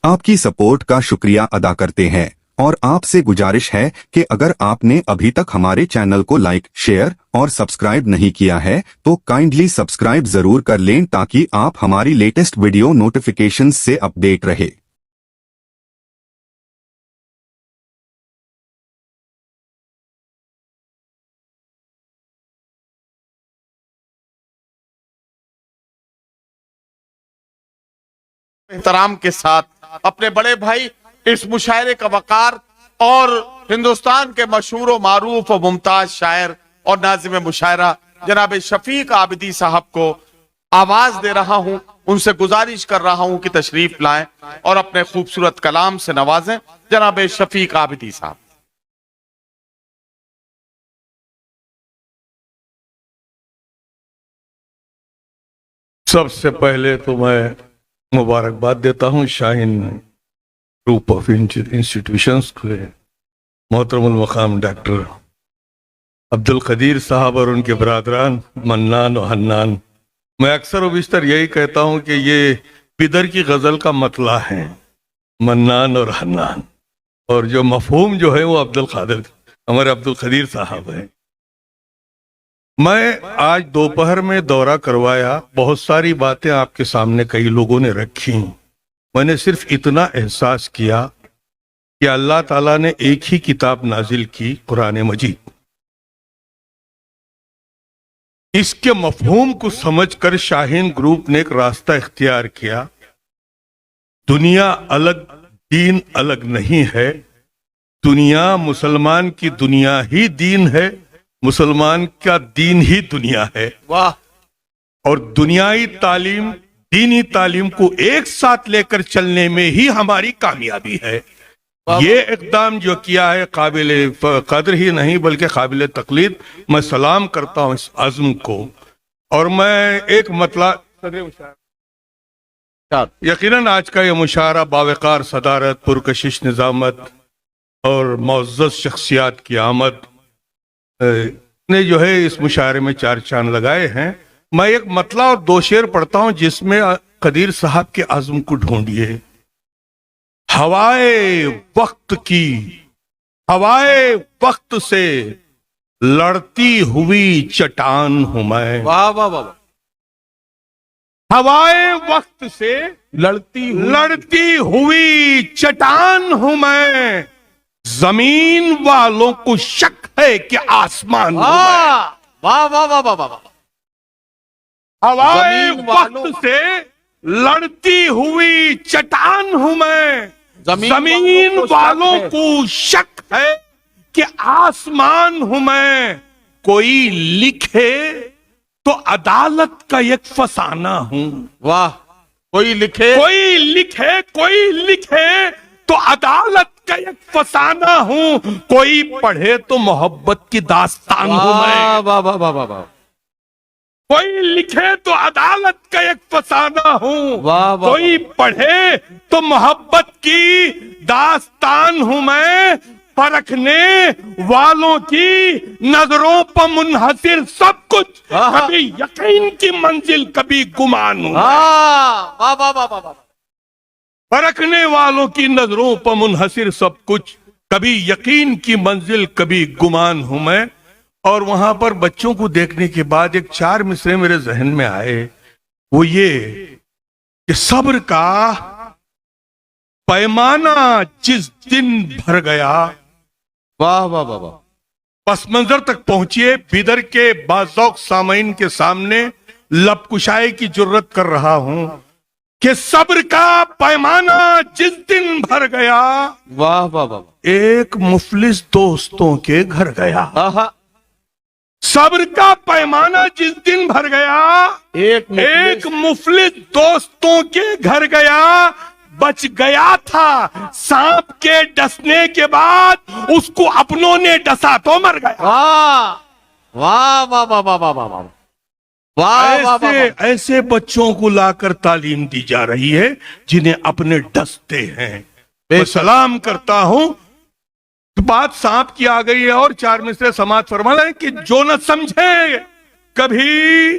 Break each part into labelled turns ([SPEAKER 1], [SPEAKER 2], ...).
[SPEAKER 1] आपकी सपोर्ट का शुक्रिया अदा करते हैं और आपसे गुजारिश है कि अगर आपने अभी तक हमारे चैनल को लाइक, शेयर और सब्सक्राइब नहीं किया है तो काइंडली सब्सक्राइब जरूर कर लें ताकि आप हमारी लेटेस्ट वीडियो नोटिफिकेशंस से अपडेट रहे।
[SPEAKER 2] एहतराम के साथ अपने बड़े भाई इस मुशायरे का वकार और हिंदुस्तान के मशहूर व मारूफ और मुमताज शायर और नाज़िम मुशायरा जनाब शफीक आबिदी साहब को आवाज दे रहा हूं। उनसे गुजारिश कर रहा हूं कि तशरीफ लाएं और अपने खूबसूरत कलाम से नवाजें। जनाब शफीक आबिदी साहब।
[SPEAKER 3] सबसे पहले तो मैं मुबारकबाद देता हूँ शाहीन ग्रुप ऑफ इंस्टीट्यूशंस के मोहतरमुल मकाम डॉक्टर अब्दुल कदीर साहब और उनके बरादरान मन्नान और हन्नान। मैं अक्सर व बिस्तर यही कहता हूँ कि ये पिदर की गज़ल का मतला है, मन्नान और हन्नान, और जो मफहूम जो है वो हमारे अब्दुल कदीर साहब हैं। मैं आज दोपहर में दौरा करवाया, बहुत सारी बातें आपके सामने कई लोगों ने रखी। मैंने सिर्फ इतना एहसास किया कि अल्लाह ताला ने एक ही किताब नाजिल की, कुरान मजीद। इसके मफहूम को समझकर शाहीन ग्रुप ने एक रास्ता इख्तियार किया। दुनिया अलग, दीन अलग नहीं है। दुनिया मुसलमान की दुनिया ही दीन है, मुसलमान का दीन ही दुनिया है।
[SPEAKER 2] वाह।
[SPEAKER 3] और दुनियाई तालीम दीनी तालीम को एक साथ लेकर चलने में ही हमारी कामयाबी है। ये इकदाम जो किया है काबिल कदर ही नहीं बल्कि काबिल तकलीद। मैं सलाम करता हूँ इस अज़्म को। और मैं एक मतला यकीनन आज का ये मुशायरा बावकार सदारत, पुरकशिश निजामत और मुअज़्ज़ज़ शख्सियात की आमद ने जो है इस मुशायरे में चार चांद लगाए हैं। मैं एक मतला और दो शेर पढ़ता हूं जिसमें कदीर साहब के अज़्म को ढूंढिए। हवाए वक्त से लड़ती हुई चट्टान हूं मैं।
[SPEAKER 2] वाह वाह वाह।
[SPEAKER 3] हवाए वक्त से लड़ती हुई चट्टान हूं मैं। जमीन वालों को शक है कि आसमान हूं मैं।
[SPEAKER 2] वाह वाह वाह वाह वाह।
[SPEAKER 3] हवाए वक्त से लड़ती हुई चट्टान हूं मैं। जमीन वालों को शक है कि आसमान हूं मैं। कोई लिखे तो अदालत का एक फसाना हूं।
[SPEAKER 2] वाह। कोई लिखे तो अदालत का एक फसाना हूं। कोई पढ़े तो मोहब्बत की दास्तान हूं मैं। वाह वाह वाह वाह।
[SPEAKER 3] कोई लिखे तो अदालत का एक फसाना हूं।
[SPEAKER 2] वाह वाह।
[SPEAKER 3] कोई पढ़े तो मोहब्बत की दास्तान हूं मैं। परखने वालों की नजरों पर मुनहसिर सब कुछ। कभी यकीन की मंजिल कभी गुमान हूं।
[SPEAKER 2] वाह वाह वाह वाह।
[SPEAKER 3] परखने वालों की नजरों पर मुनहसिर सब कुछ, कभी यकीन की मंजिल कभी गुमान हूं मैं। और वहां पर बच्चों को देखने के बाद एक चार मिसरे मेरे जहन में आए, वो ये कि सब्र का पैमाना जिस दिन भर गया।
[SPEAKER 2] वाह वाह वाह वाह।
[SPEAKER 3] पस मंजर तक पहुंचिए। बिदर के बाज़ौक सामईन के सामने लबकुशाई की जुर्रत कर रहा हूं कि सब्र का पैमाना जिस दिन भर गया।
[SPEAKER 2] वाह वाह वाह।
[SPEAKER 3] एक मुफलिस दोस्तों के घर गया। सब्र का पैमाना जिस दिन भर गया। एक मुफलिस दोस्तों के घर गया। बच गया था सांप के डसने के बाद, उसको अपनों ने डसा तो मर गया।
[SPEAKER 2] वाह वाह वाह वाह वाह वाह वाह वाह।
[SPEAKER 3] ऐसे बच्चों को लाकर तालीम दी जा रही है जिन्हें अपने डसते हैं। मैं सलाम करता हूं। तो बात सांप की आ गई है और चार मिसरे समाज फरमाना है कि जो न समझे कभी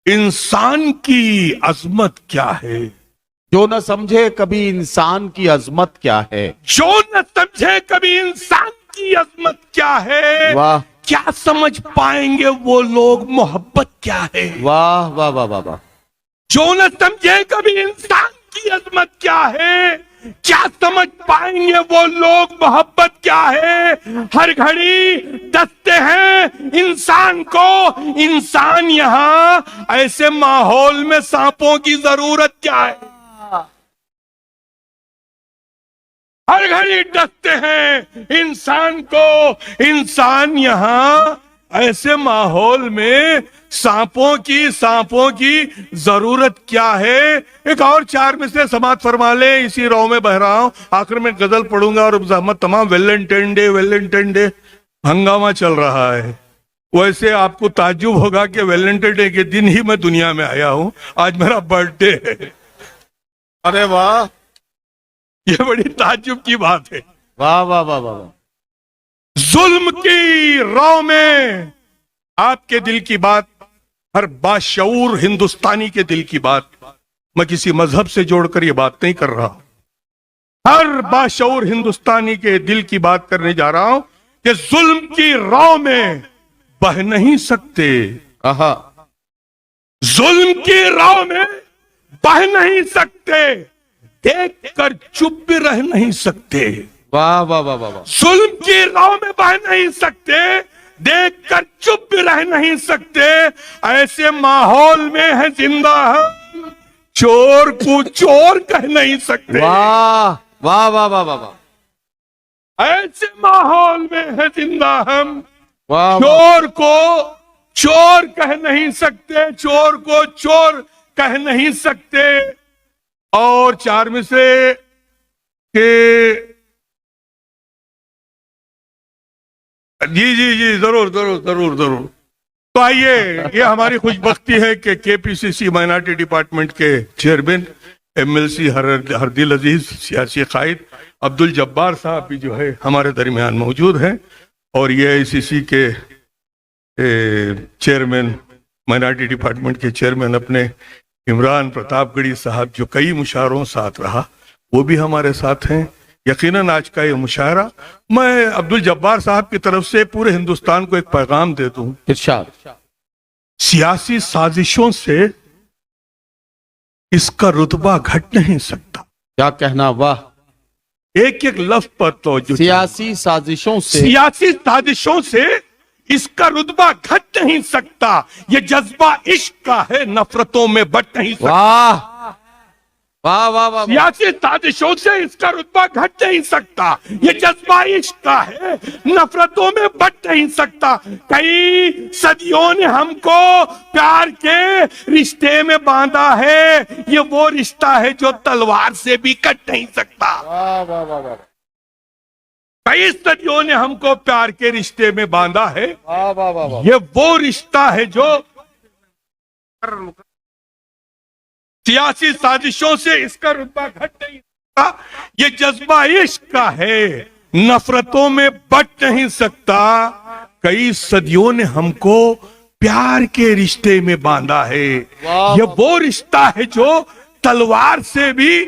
[SPEAKER 3] इंसान की अजमत क्या है,
[SPEAKER 2] जो न समझे कभी इंसान की अजमत क्या है।
[SPEAKER 3] जो न समझे कभी इंसान की अजमत क्या है,
[SPEAKER 2] वाह
[SPEAKER 3] क्या समझ पाएंगे वो लोग मोहब्बत क्या है।
[SPEAKER 2] वाह वाह वाह वाह वाह।
[SPEAKER 3] जो न समझे कभी इंसान की अजमत क्या है, क्या समझ पाएंगे वो लोग मोहब्बत क्या है। हर घड़ी डसते हैं इंसान को इंसान, यहाँ ऐसे माहौल में सांपों की जरूरत क्या है। हर घड़ी डसते हैं इंसान को इंसान, यहाँ ऐसे माहौल में सांपों की जरूरत क्या है। एक और चार में से समाप्त फरमा ले, इसी राव में बह रहा हूं, आखिर में गजल पढ़ूंगा और जहमत तमाम। वेलेंटाइन डे हंगामा चल रहा है। वैसे आपको ताज्जुब होगा कि वेलेंटाइन डे के दिन ही मैं दुनिया में आया हूं, आज मेरा बर्थडे है।
[SPEAKER 2] अरे वाह,
[SPEAKER 3] ये बड़ी ताज्जुब की बात है।
[SPEAKER 2] वाह वाह वाह वाह।
[SPEAKER 3] जुल्म की राह में आपके दिल की बात, हर बाशऊर हिंदुस्तानी के दिल की बात, मैं किसी मजहब से जोड़कर ये बात नहीं कर रहा। हर बाशऊर हिंदुस्तानी के दिल की बात करने जा रहा हूं कि जुल्म की राह में बह नहीं सकते।
[SPEAKER 2] आहा,
[SPEAKER 3] जुल्म की राह में बह नहीं सकते, देख कर चुप भी रह नहीं सकते।
[SPEAKER 2] वाह वाह वाह वाह वाह।
[SPEAKER 3] जुल्म की राह में बह नहीं सकते, देख कर चुप भी रह नहीं सकते। ऐसे माहौल में है जिंदा हम, चोर को चोर कह नहीं सकते।
[SPEAKER 2] वाह वाह वाह वाह वाह वाह।
[SPEAKER 3] ऐसे माहौल में है जिंदा हम,
[SPEAKER 2] वाह वाह।
[SPEAKER 3] चोर को चोर कह नहीं सकते, चोर को चोर कह नहीं सकते। और चार में से के जी जरूर जरूर जरूर जरूर। तो आइए, ये हमारी खुशबख्ती है कि केपीसीसी माइनॉरिटी डिपार्टमेंट के चेयरमैन एमएलसी हरदिल अजीज सियासी कायद अब्दुल जब्बार साहब भी जो है हमारे दरमियान मौजूद हैं, और ये आईसीसी के चेयरमैन माइनॉरिटी डिपार्टमेंट के चेयरमैन अपने इमरान प्रतापगढ़ी साहब जो कई मुशायरों साथ रहा, वो भी हमारे साथ हैं। यकीनन आज का ये मुशायरा मैं अब्दुल जब्बार साहब की तरफ से पूरे हिंदुस्तान को एक पैगाम दे दूं।
[SPEAKER 2] इरशाद।
[SPEAKER 3] सियासी साजिशों से इसका रुतबा घट नहीं सकता।
[SPEAKER 2] क्या कहना, वाह।
[SPEAKER 3] एक एक लफ्ज पर तो
[SPEAKER 2] सियासी साजिशों से,
[SPEAKER 3] सियासी साजिशों से इसका रुतबा घट नहीं सकता। ये जज्बा इश्क का है, नफरतों में बट नहीं सकता।
[SPEAKER 2] वाह वाह वाह वाह।
[SPEAKER 3] सियासी साजिशों से इसका रुतबा घट नहीं सकता। ये जज्बा इश्क का है, नफरतों में बट नहीं सकता। कई सदियों ने हमको प्यार के रिश्ते में बांधा है, ये वो रिश्ता है जो तलवार से भी कट नहीं सकता।
[SPEAKER 2] वाह वाह वाह वाह।
[SPEAKER 3] कई सदियों ने हमको प्यार के रिश्ते में बांधा है,
[SPEAKER 2] वाह वाह वाह वाह।
[SPEAKER 3] ये वो रिश्ता है जो सियासी साजिशों से इसका रुतबा घट नहीं सकता। ये जज्बा इश्क का है, नफरतों में बट नहीं सकता। कई सदियों ने हमको प्यार के रिश्ते में बांधा है, ये वो रिश्ता है जो तलवार से भी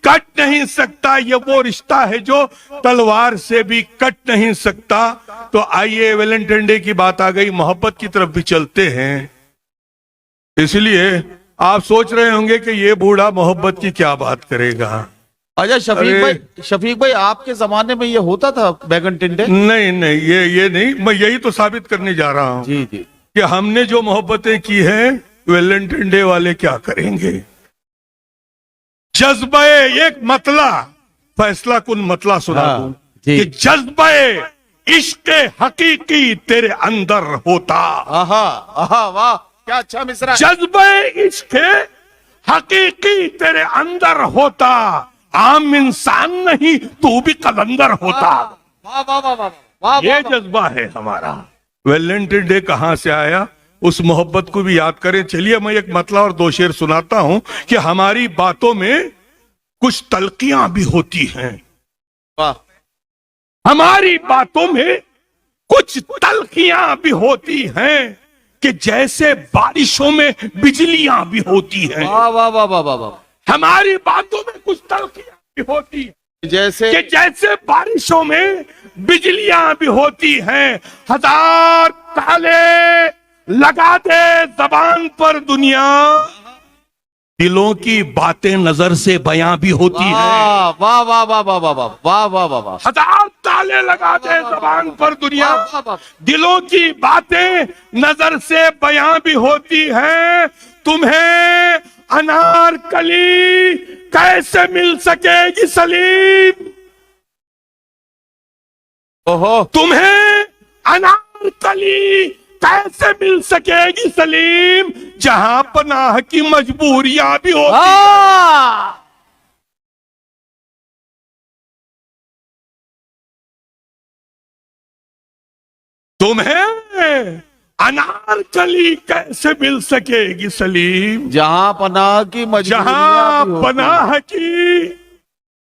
[SPEAKER 3] कट नहीं सकता। ये वो रिश्ता है जो तलवार से भी कट नहीं सकता। तो आइए, वैलेंटाइन डे की बात आ गई, मोहब्बत की तरफ भी चलते हैं। इसलिए आप सोच रहे होंगे कि ये बूढ़ा मोहब्बत की क्या बात करेगा।
[SPEAKER 2] अच्छा शफीक भाई आपके जमाने में ये होता था बैगन टिंडे?
[SPEAKER 3] नहीं, ये नहीं, मैं यही तो साबित करने जा रहा हूं
[SPEAKER 2] जी जी
[SPEAKER 3] कि हमने जो मोहब्बतें की हैं, वैलेंटाइन डे वाले क्या करेंगे। जज्बे एक मतला, फैसला कुन मतला सुना दूं कि जज्बे इश्क हकीकी तेरे अंदर होता।
[SPEAKER 2] आहा आहा, वाह क्या अच्छा मिसरा।
[SPEAKER 3] जज्बे इश्क हकीकी तेरे अंदर होता, आम इंसान नहीं तू भी कलंदर होता।
[SPEAKER 2] वाह वाह वाह वाह वाह।
[SPEAKER 3] ये जज्बा है हमारा। वैलेंटाइन डे कहां से आया, उस मोहब्बत को भी याद करें। चलिए, मैं एक मतला और दो शेर सुनाता हूं कि हमारी बातों में कुछ तलकियां भी होती हैं।
[SPEAKER 2] वाह।
[SPEAKER 3] हमारी बातों में कुछ तलकियां भी होती हैं कि जैसे बारिशों में बिजलियां भी होती हैं।
[SPEAKER 2] वाह वाह वाह वाह वाह।
[SPEAKER 3] हमारी बातों में कुछ तलखियां भी होती है,
[SPEAKER 2] जैसे
[SPEAKER 3] कि जैसे बारिशों में बिजलियां भी होती हैं। हजार ताले लगा दे जबान पर दुनिया, दिलों की बातें नजर से बयां भी होती है।
[SPEAKER 2] वाह वाह वाह वाह वाह वाह वाह वाह वाह वाह वाह।
[SPEAKER 3] हजार ताले लगा दे जबान पर दुनिया,
[SPEAKER 2] वाह, वाह, वाह।
[SPEAKER 3] दिलों की बातें नजर से बयां भी होती हैं। तुम्हें अनारकली कैसे मिल सकेगी सलीम,
[SPEAKER 2] ओहो,
[SPEAKER 3] तुम्हें अनारकली कैसे मिल सकेगी सलीम, जहां पनाह की मजबूरियां भी होती हैं।
[SPEAKER 2] वाह।
[SPEAKER 3] तुम्हें अनारकली कैसे मिल सकेगी सलीम,
[SPEAKER 2] जहां पनाह की मजबूरियां
[SPEAKER 3] जहां
[SPEAKER 2] भी होती हैं।
[SPEAKER 3] पनाह की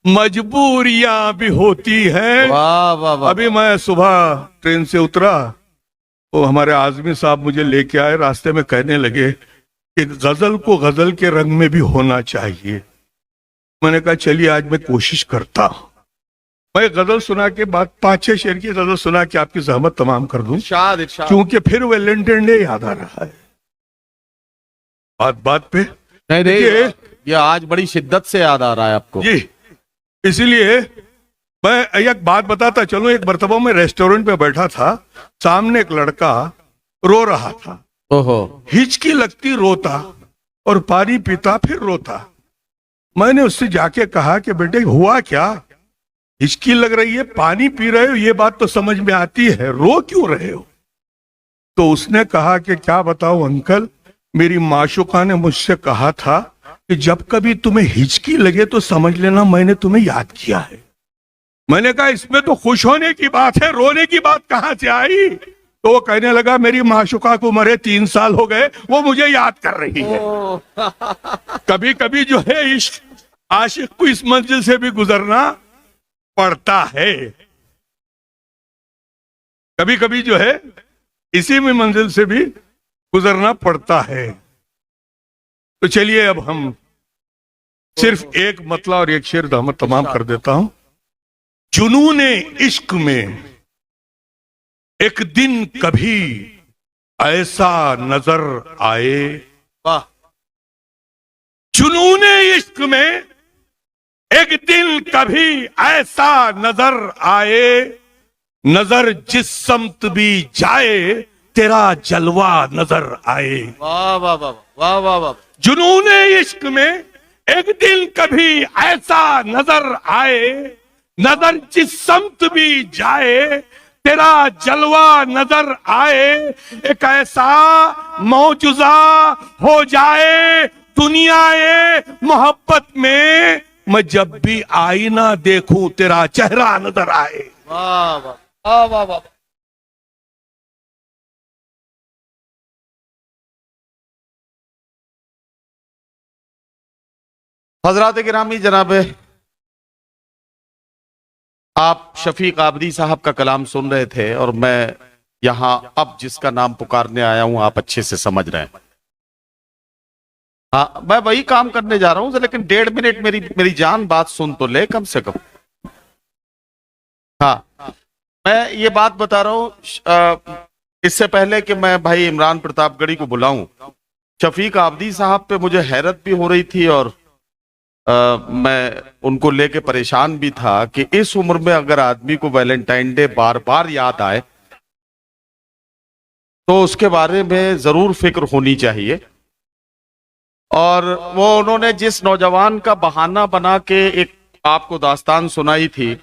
[SPEAKER 3] मजबूरियां भी होती हैं।
[SPEAKER 2] वाह वाह वाह।
[SPEAKER 3] अभी मैं सुबह ट्रेन से उतरा, वो हमारे आजमी साहब मुझे लेके आए, रास्ते में कहने लगे कि गजल को गजल के रंग में भी होना चाहिए। मैंने कहा चलिए आज मैं कोशिश करता हूं। मैं गजल सुना के बाद 5-6 शेर की गजल सुना के आपकी जहमत तमाम कर दूं,
[SPEAKER 2] इरशाद इरशाद।
[SPEAKER 3] क्योंकि फिर वैलेंटाइन डे याद आ रहा है। बात बात पे
[SPEAKER 2] नहीं नहीं,
[SPEAKER 3] देखिए,
[SPEAKER 2] ये आज बड़ी शिद्दत से याद आ रहा है आपको।
[SPEAKER 3] जी इसलिए मैं एक बात बताता चलूं। एक मरतबा में रेस्टोरेंट में बैठा था, सामने एक लड़का रो रहा था,
[SPEAKER 2] ओहो,
[SPEAKER 3] हिचकी लगती रोता, और पानी पीता फिर रोता। मैंने उससे जाके कहा कि बेटे हुआ क्या, हिचकी लग रही है, पानी पी रहे हो, ये बात तो समझ में आती है, रो क्यों रहे हो। तो उसने कहा कि क्या बताऊं अंकल, मेरी माशुका ने मुझसे कहा था कि जब कभी तुम्हें हिचकी लगे तो समझ लेना मैंने तुम्हें याद किया है। मैंने कहा इसमें तो खुश होने की बात है, रोने की बात कहां से आई। तो वो कहने लगा मेरी माशुका को मरे 3 साल हो गए, वो मुझे याद कर रही है। कभी कभी जो है इश्क आशिक को इस मंजिल से भी गुजरना पड़ता है, कभी कभी जो है इसी में मंजिल से भी गुजरना पड़ता है। तो चलिए अब हम सिर्फ एक मतला और एक शेर दामत तमाम कर देता हूं। जुनूने इश्क में एक दिन कभी ऐसा नजर आए,
[SPEAKER 2] वाह।
[SPEAKER 3] जुनूने इश्क में एक दिन कभी ऐसा नजर आए, नजर जिस समत भी जाए तेरा जलवा नजर आए।
[SPEAKER 2] वाह वाह वाह वाह वाह वाह।
[SPEAKER 3] जुनूने इश्क में एक दिन कभी ऐसा नजर आए, नजर जिस समत भी जाए तेरा जलवा नजर आए। एक ऐसा मौजूजा हो जाए दुनियाए मोहब्बत में, मैं जब भी आईना देखूं तेरा चेहरा नजर आए।
[SPEAKER 2] वाह वाह वाह वाह वाह। हजरात गिरामी, जनाब आप शफीक आबदी साहब का कलाम सुन रहे थे, और मैं यहां अब जिसका नाम पुकारने आया हूं आप अच्छे से समझ रहे हैं। हाँ, मैं वही काम करने जा रहा हूं, लेकिन 1.5 मिनट मेरी जान बात सुन तो ले कम से कम। हाँ, मैं ये बात बता रहा हूं इससे पहले कि मैं भाई इमरान प्रतापगढ़ी को बुलाऊं, शफीक आबदी साहब पे मुझे हैरत भी हो रही थी, और मैं उनको लेके परेशान भी था कि इस उम्र में अगर आदमी को वैलेंटाइन डे बार बार याद आए तो उसके बारे में जरूर फिक्र होनी चाहिए। और वो उन्होंने जिस नौजवान का बहाना बना के एक आपको दास्तान सुनाई थी,